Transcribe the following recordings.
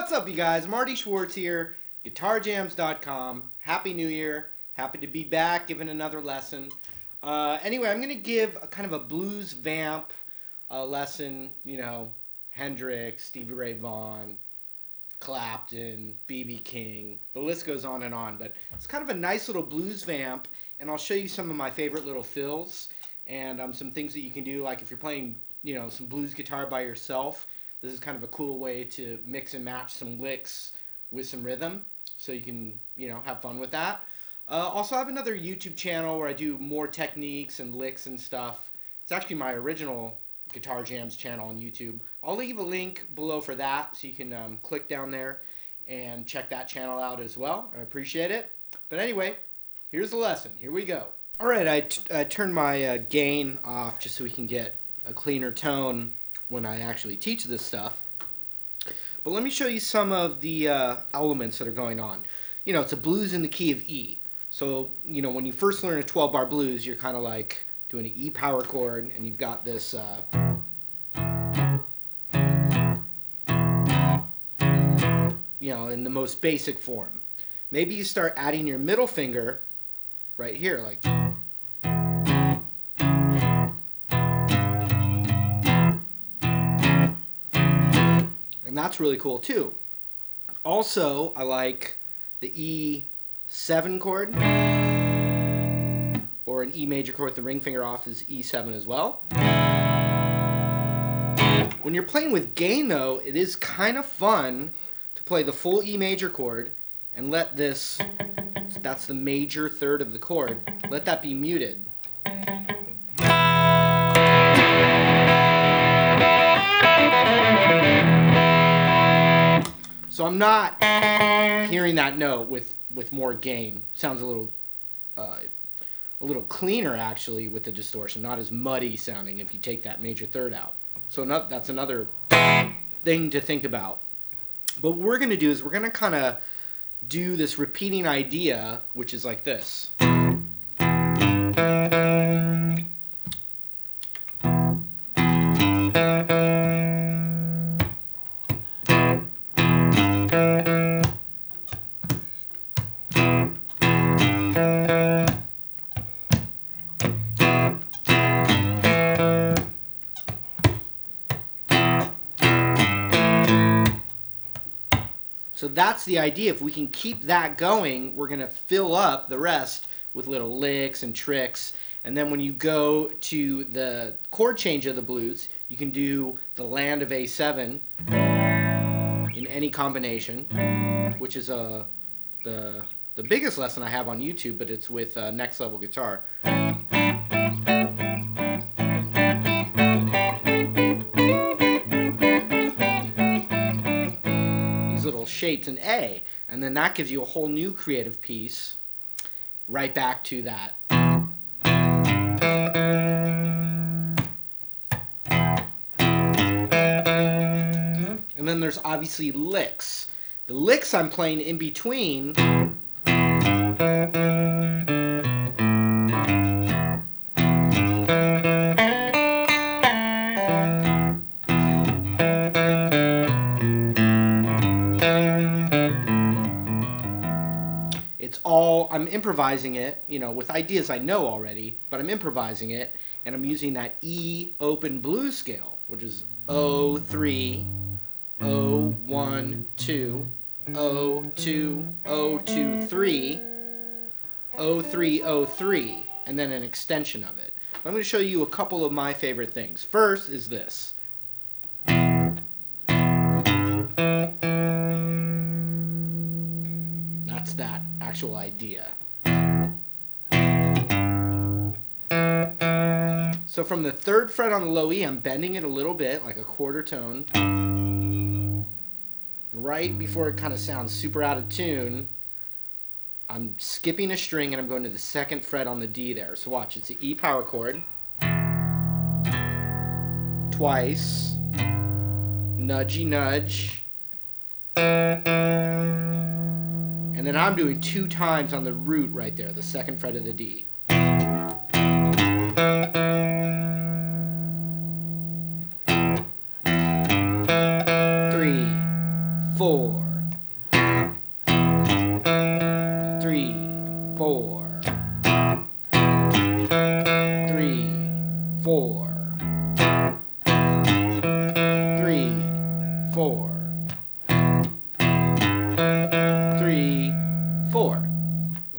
What's up, you guys? Marty Schwartz here, GuitarJams.com. Happy New Year. Happy to be back giving another lesson. Anyway, I'm going to give a kind of a blues vamp lesson. You know, Hendrix, Stevie Ray Vaughan, Clapton, B.B. King. The list goes on and on. But it's kind of a nice little blues vamp, and I'll show you some of my favorite little fills and some things that you can do, like if you're playing, you know, some blues guitar by yourself. This is kind of a cool way to mix and match some licks with some rhythm, so you can, you know, have fun with that. Also, I have another YouTube channel where I do more techniques and licks and stuff. It's actually my original Guitar Jams channel on YouTube. I'll leave a link below for that, so you can click down there and check that channel out as well. I appreciate it. But anyway, here's the lesson. Here we go. All right, I turned my gain off just so we can get a cleaner tone when I actually teach this stuff. But let me show you some of the elements that are going on. You know, it's a blues in the key of E. So, you know, when you first learn a 12-bar blues, you're kind of like doing an E power chord, and you've got this you know, in the most basic form. Maybe you start adding your middle finger right here, like, and that's really cool too. Also, I like the E7 chord, or an E major chord with the ring finger off is E7 as well. When you're playing with gain though, it is kind of fun to play the full E major chord and let this, that's the major third of the chord, let that be muted. So I'm not hearing that note with more gain. Sounds a little cleaner actually with the distortion, not as muddy sounding if you take that major third out. So that's another thing to think about. But what we're going to do is we're going to kind of do this repeating idea, which is like this. So that's the idea. If we can keep that going, we're going to fill up the rest with little licks and tricks. And then when you go to the chord change of the blues, you can do the land of A7 in any combination, which is the biggest lesson I have on YouTube, but it's with Next Level Guitar. Shapes in A, and then that gives you a whole new creative piece right back to that. And then there's obviously licks. The licks I'm playing in between I'm improvising it, you know, with ideas I know already, but I'm improvising it, and I'm using that E open blues scale, which is 0-3, 0-1-2, 0-2, 0-2-3, 0-3-0-3, and then an extension of it. I'm going to show you a couple of my favorite things. First is this. That's that actual idea. So from the 3rd fret on the low E, I'm bending it a little bit, like a quarter tone. Right before it kind of sounds super out of tune, I'm skipping a string and I'm going to the 2nd fret on the D there. So watch, it's an E power chord. Twice. Nudgy nudge. And then I'm doing 2 times on the root right there, the 2nd fret of the D. 3, 4, 4, 3, 4.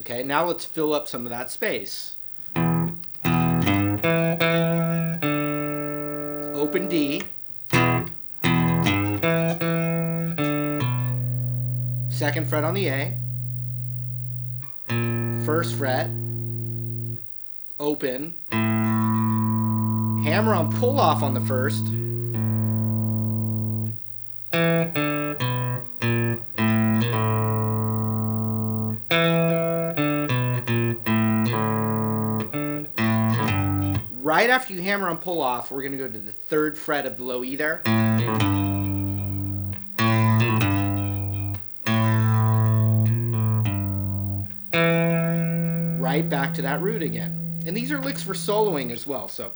Okay, now let's fill up some of that space. Open D, second fret on the A, first fret, open, hammer on pull off on the first, right after you hammer on pull off, we're going to go to the third fret of the low E there. Right back to that root again. And these are licks for soloing as well, so.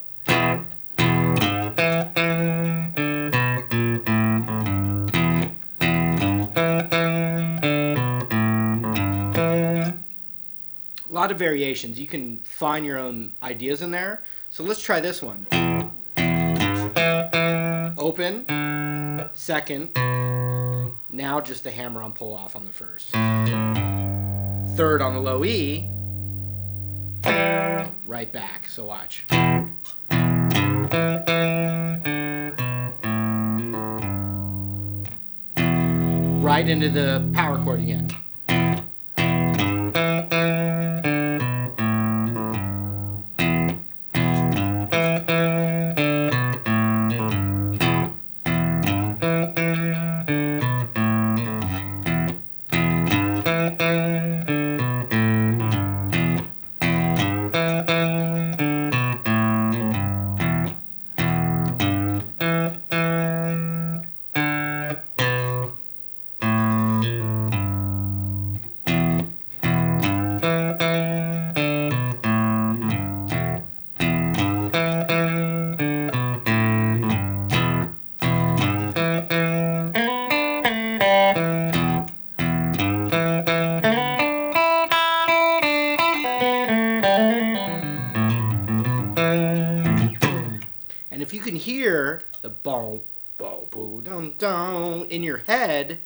A lot of variations. You can find your own ideas in there. So let's try this one. Open, second, now just a hammer on pull off on the first. Third on the low E, right back, so watch. Right into the power chord again. And if you can hear the boom, boom, boom, dum, dum in your head,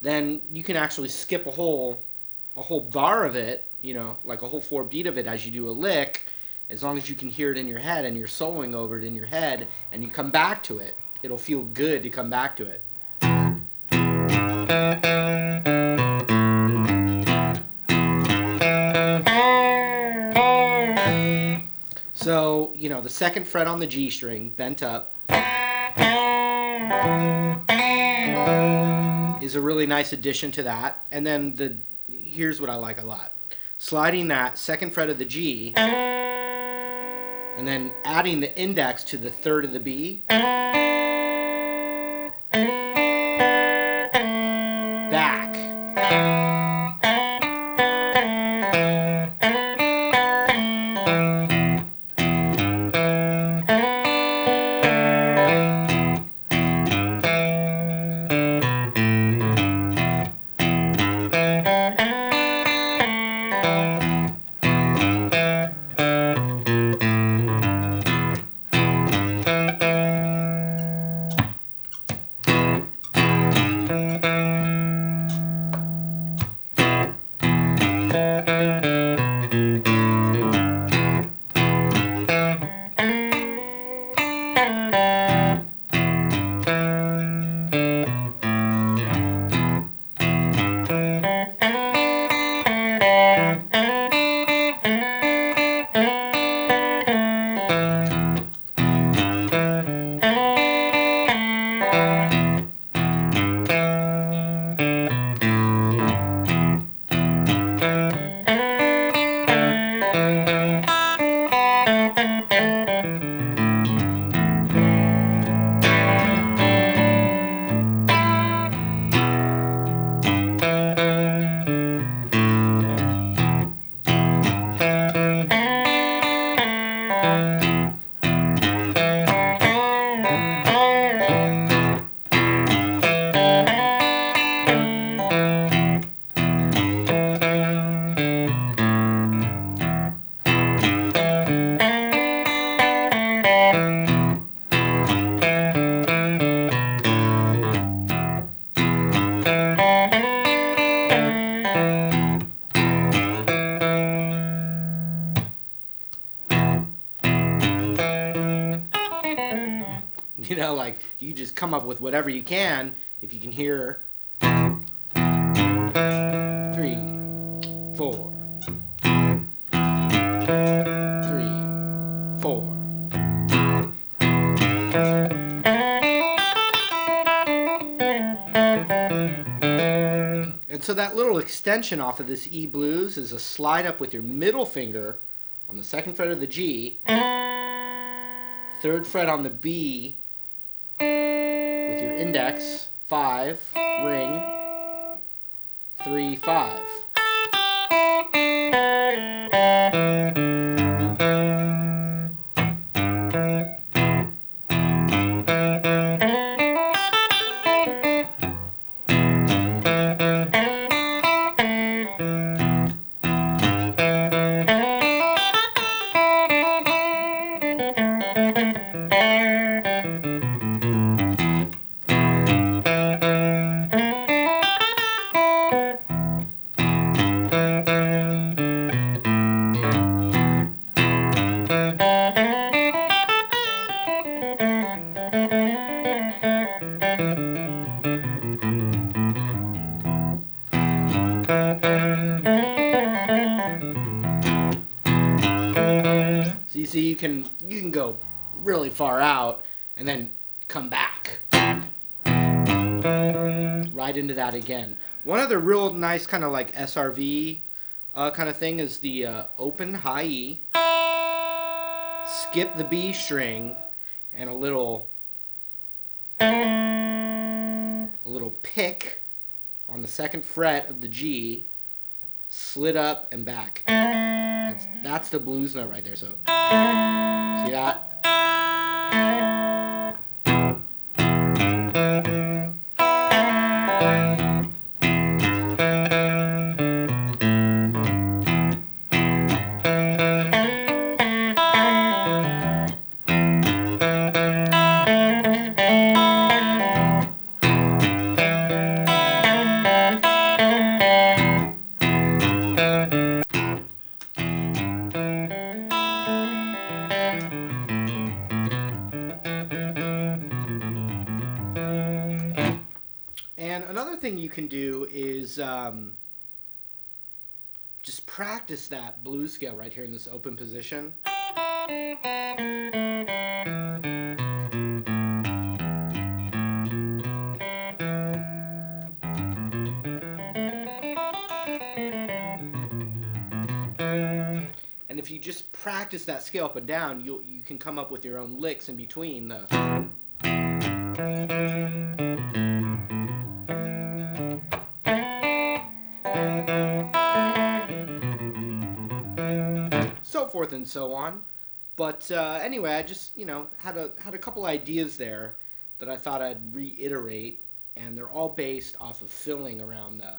then you can actually skip a whole bar of it, you know, like a whole 4 beat of it as you do a lick, as long as you can hear it in your head and you're soloing over it in your head and you come back to it. It'll feel good to come back to it. So, you know, the second fret on the G string, bent up, is a really nice addition to that. And then here's what I like a lot. Sliding that second fret of the G, and then adding the index to the third of the B, back. come up with whatever you can if you can hear 3, 4, 3, 4. And so that little extension off of this E blues is a slide up with your middle finger on the 2nd fret of the G, 3rd fret on the B with your index, 5, ring, 3, 5. So you can go really far out and then come back right into that again. One other real nice kind of like SRV kind of thing is the open high E, skip the B string, and a little pick on the 2nd fret of the G, slid up and back. That's the blues note right there. So see that? And another thing you can do is just practice that blues scale right here in this open position. And if you just practice that scale up and down, you can come up with your own licks in between the. So forth and so on. But anyway, I just had a couple ideas there that I thought I'd reiterate, and they're all based off of filling around the